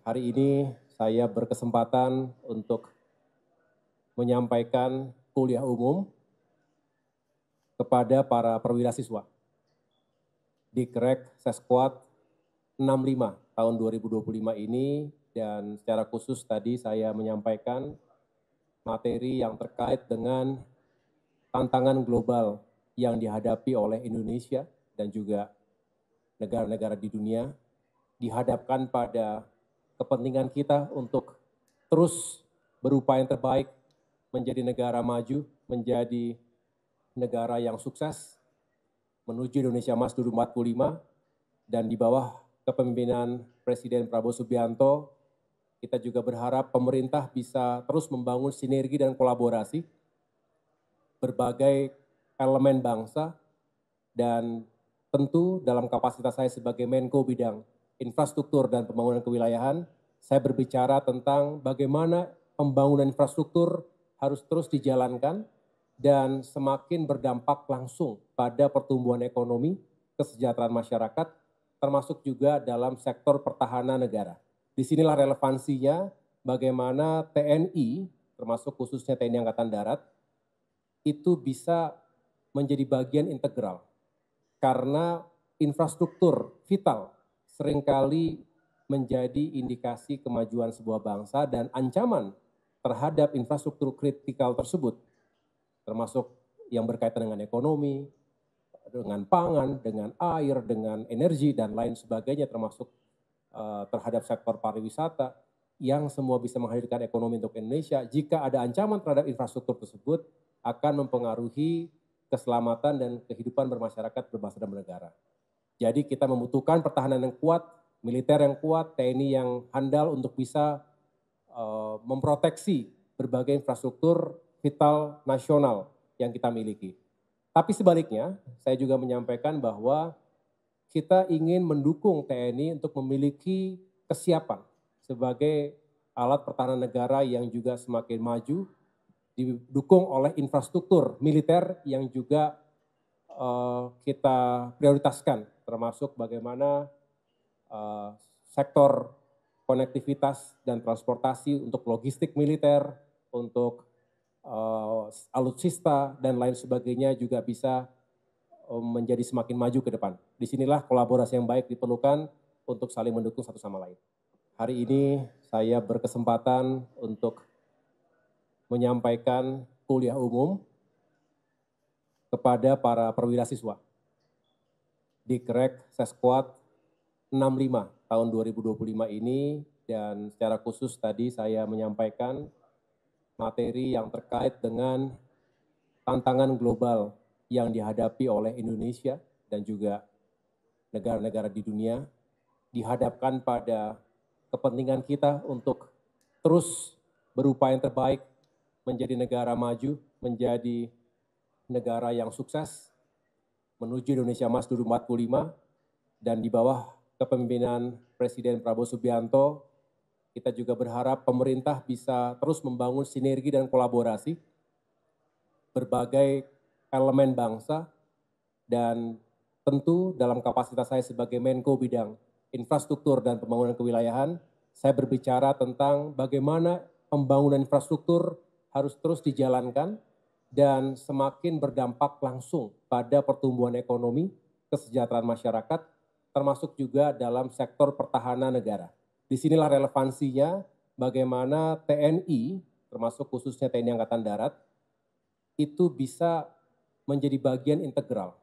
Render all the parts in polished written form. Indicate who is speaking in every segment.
Speaker 1: Hari ini saya berkesempatan untuk menyampaikan kuliah umum kepada para perwira siswa Dikrek Seskuat 65 tahun 2025 ini, dan secara khusus tadi saya menyampaikan materi yang terkait dengan tantangan global yang dihadapi oleh Indonesia dan juga negara-negara di dunia, dihadapkan pada kepentingan kita untuk terus berupaya yang terbaik menjadi negara maju, menjadi negara yang sukses menuju Indonesia Emas 2045, dan di bawah kepemimpinan Presiden Prabowo Subianto, kita juga berharap pemerintah bisa terus membangun sinergi dan kolaborasi berbagai elemen bangsa, dan tentu dalam kapasitas saya sebagai Menko Bidang Infrastruktur dan Pembangunan Kewilayahan, saya berbicara tentang bagaimana pembangunan infrastruktur harus terus dijalankan dan semakin berdampak langsung pada pertumbuhan ekonomi, kesejahteraan masyarakat, termasuk juga dalam sektor pertahanan negara. Disinilah relevansinya bagaimana TNI, termasuk khususnya TNI Angkatan Darat, itu bisa menjadi bagian integral. Karena infrastruktur vital seringkali menjadi indikasi kemajuan sebuah bangsa dan ancaman terhadap infrastruktur kritikal tersebut, termasuk yang berkaitan dengan ekonomi, dengan pangan, dengan air, dengan energi, dan lain sebagainya, termasuk terhadap sektor pariwisata, yang semua bisa menghadirkan ekonomi untuk Indonesia. Jika ada ancaman terhadap infrastruktur tersebut, akan mempengaruhi keselamatan dan kehidupan bermasyarakat, berbangsa dan bernegara. Jadi kita membutuhkan pertahanan yang kuat, militer yang kuat, TNI yang handal untuk bisa memproteksi berbagai infrastruktur vital nasional yang kita miliki. Tapi sebaliknya, saya juga menyampaikan bahwa kita ingin mendukung TNI untuk memiliki kesiapan sebagai alat pertahanan negara yang juga semakin maju, didukung oleh infrastruktur militer yang juga kita prioritaskan, termasuk bagaimana sektor konektivitas dan transportasi untuk logistik militer, untuk alutsista dan lain sebagainya juga bisa menjadi semakin maju ke depan. Disinilah kolaborasi yang baik diperlukan untuk saling mendukung satu sama lain. Hari ini saya berkesempatan untuk menyampaikan kuliah umum kepada para perwira siswa Dikrek Seskuat 65 tahun 2025 ini, dan secara khusus tadi saya menyampaikan materi yang terkait dengan tantangan global yang dihadapi oleh Indonesia dan juga negara-negara di dunia, dihadapkan pada kepentingan kita untuk terus berupaya yang terbaik menjadi negara maju, menjadi negara yang sukses menuju Indonesia Emas 2045, Dan di bawah kepemimpinan Presiden Prabowo Subianto, kita juga berharap pemerintah bisa terus membangun sinergi dan kolaborasi berbagai elemen bangsa, dan tentu dalam kapasitas saya sebagai Menko Bidang Infrastruktur dan Pembangunan Kewilayahan, saya berbicara tentang bagaimana pembangunan infrastruktur harus terus dijalankan dan semakin berdampak langsung pada pertumbuhan ekonomi, kesejahteraan masyarakat, termasuk juga dalam sektor pertahanan negara. Disinilah relevansinya bagaimana TNI, termasuk khususnya TNI Angkatan Darat, itu bisa menjadi bagian integral.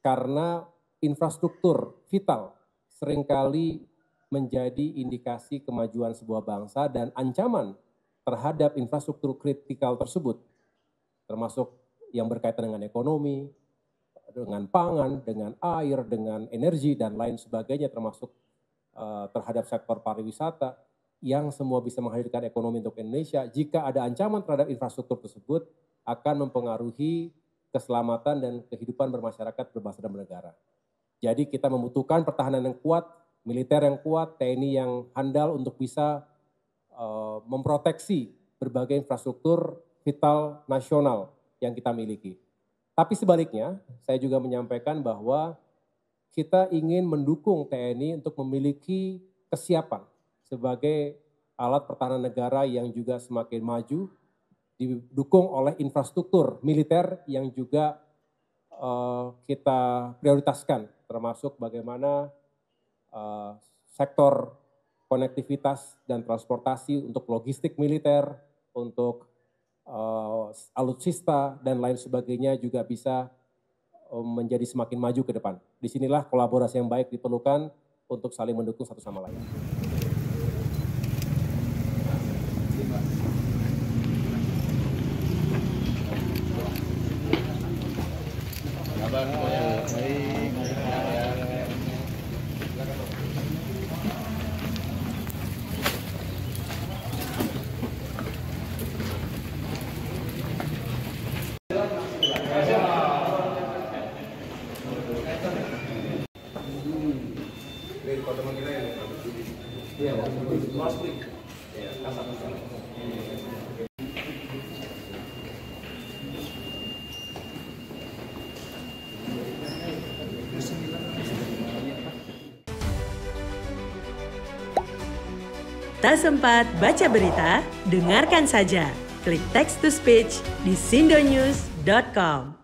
Speaker 1: Karena infrastruktur vital seringkali menjadi indikasi kemajuan sebuah bangsa dan ancaman terhadap infrastruktur kritikal tersebut, termasuk yang berkaitan dengan ekonomi, dengan pangan, dengan air, dengan energi, dan lain sebagainya, termasuk terhadap sektor pariwisata, yang semua bisa menghadirkan ekonomi untuk Indonesia. Jika ada ancaman terhadap infrastruktur tersebut, akan mempengaruhi keselamatan dan kehidupan bermasyarakat, berbangsa dan bernegara. Jadi kita membutuhkan pertahanan yang kuat, militer yang kuat, TNI yang handal untuk bisa memproteksi berbagai infrastruktur vital nasional yang kita miliki. Tapi sebaliknya, saya juga menyampaikan bahwa kita ingin mendukung TNI untuk memiliki kesiapan sebagai alat pertahanan negara yang juga semakin maju, didukung oleh infrastruktur militer yang juga kita prioritaskan, termasuk bagaimana sektor konektivitas dan transportasi untuk logistik militer, untuk alutsista dan lain sebagainya juga bisa menjadi semakin maju ke depan. Disinilah kolaborasi yang baik diperlukan untuk saling mendukung satu sama lain.
Speaker 2: Tak sempat baca berita? Dengarkan saja. Klik text to speech di sindonews.com.